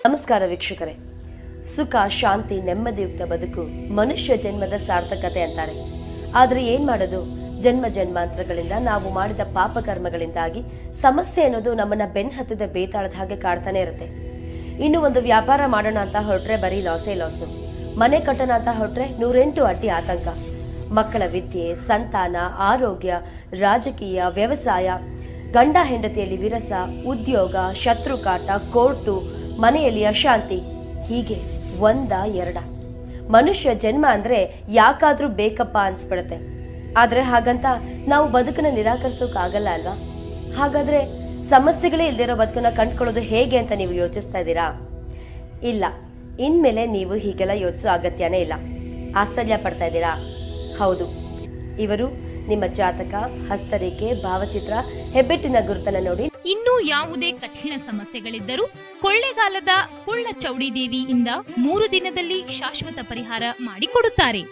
ನಮಸ್ಕಾರ ವೀಕ್ಷಕರೇ. ಸುಖ, ಶಾಂತಿ, ನೆಮ್ಮದಿಯುಕ್ತ ಬದುಕು ಮನುಷ್ಯ ಜನ್ಮದ ಸಾರ್ಥಕತೆ ಅಂತಾರೆ. ಆದ್ರೆ ಏನ್ ಮಾಡೋದು, ಜನ್ಮ ಜನ್ಮಾಂತರಗಳಿಂದ ನಾವು ಮಾಡಿದ ಪಾಪ ಕರ್ಮಗಳಿಂದಾಗಿ ಸಮಸ್ಯೆ ಅನ್ನೋದು ನಮ್ಮನ್ನ ಬೆನ್ನಹತ್ತದ ಬೇತಾಳದ ಹಾಗೆ ಕಾಡ್ತಾನೆ ಇರುತ್ತೆ. ಇನ್ನು ಒಂದು ವ್ಯಾಪಾರ ಮಾಡೋಣ ಅಂತ ಹೊರಟ್ರೆ ಬರೀ ಲಾಸೇ ಲಾಸು. ಮನೆ ಕಟ್ಟೋಣ ಅಂತ ಹೊರಟ್ರೆ 108 ಅಡ್ಡಿ ಆತಂಕ. ಮಕ್ಕಳ ವಿದ್ಯೆ, ಸಂತಾನ, ಆರೋಗ್ಯ, ರಾಜಕೀಯ, ವ್ಯವಸಾಯ, ಗಂಡ ಹೆಂಡತಿಯಲ್ಲಿ ವಿರಸ, ಉದ್ಯೋಗ, ಶತ್ರುಕಾಟ, ಕೋರ್ಟು, ಮನೆಯಲ್ಲಿ ಅಶಾಂತಿ, ಹೀಗೆ ಒಂದ ಎರಡ. ಮನುಷ್ಯ ಜನ್ಮ ಅಂದ್ರೆ ಯಾಕಾದ್ರೂ ಬೇಕಪ್ಪ ಅನ್ಸ್ಬಿಡತ್ತೆ. ಆದ್ರೆ ಹಾಗಂತ ನಾವು ಬದುಕನ್ನ ನಿರಾಕರಿಸೋಕಾಗಲ್ಲ ಅಲ್ವಾ? ಹಾಗಾದ್ರೆ ಸಮಸ್ಯೆಗಳೇ ಇಲ್ದಿರೋ ಬದುಕನ್ನ ಕಂಡ್ಕೊಳ್ಳೋದು ಹೇಗೆ ಅಂತ ನೀವು ಯೋಚಿಸ್ತಾ ಇದ್ದೀರಾ? ಇಲ್ಲ, ಇನ್ಮೇಲೆ ನೀವು ಹೀಗೆಲ್ಲ ಯೋಚಿಸೋ ಅಗತ್ಯನೇ ಇಲ್ಲ. ಆಶ್ಚರ್ಯ ಪಡ್ತಾ ಇದ್ದೀರಾ? ಹೌದು, ಇವರು ನಿಮ್ಮ ಜಾತಕ, ಹಸ್ತರೇಖೆ, ಭಾವಚಿತ್ರ, ಹೆಬ್ಬೆಟ್ಟಿನ ಗುರುತನ್ನ ನೋಡಿ ಇನ್ನೂ ಯಾವುದೇ ಕಠಿಣ ಸಮಸ್ಯೆಗಳಿದ್ದರೂ ಕೊಳ್ಳೇಗಾಲದ ಕುಳ್ಳ ಚೌಡಿ ದೇವಿಯಿಂದ 3 ದಿನದಲ್ಲಿ ಶಾಶ್ವತ ಪರಿಹಾರ ಮಾಡಿಕೊಡುತ್ತಾರೆ.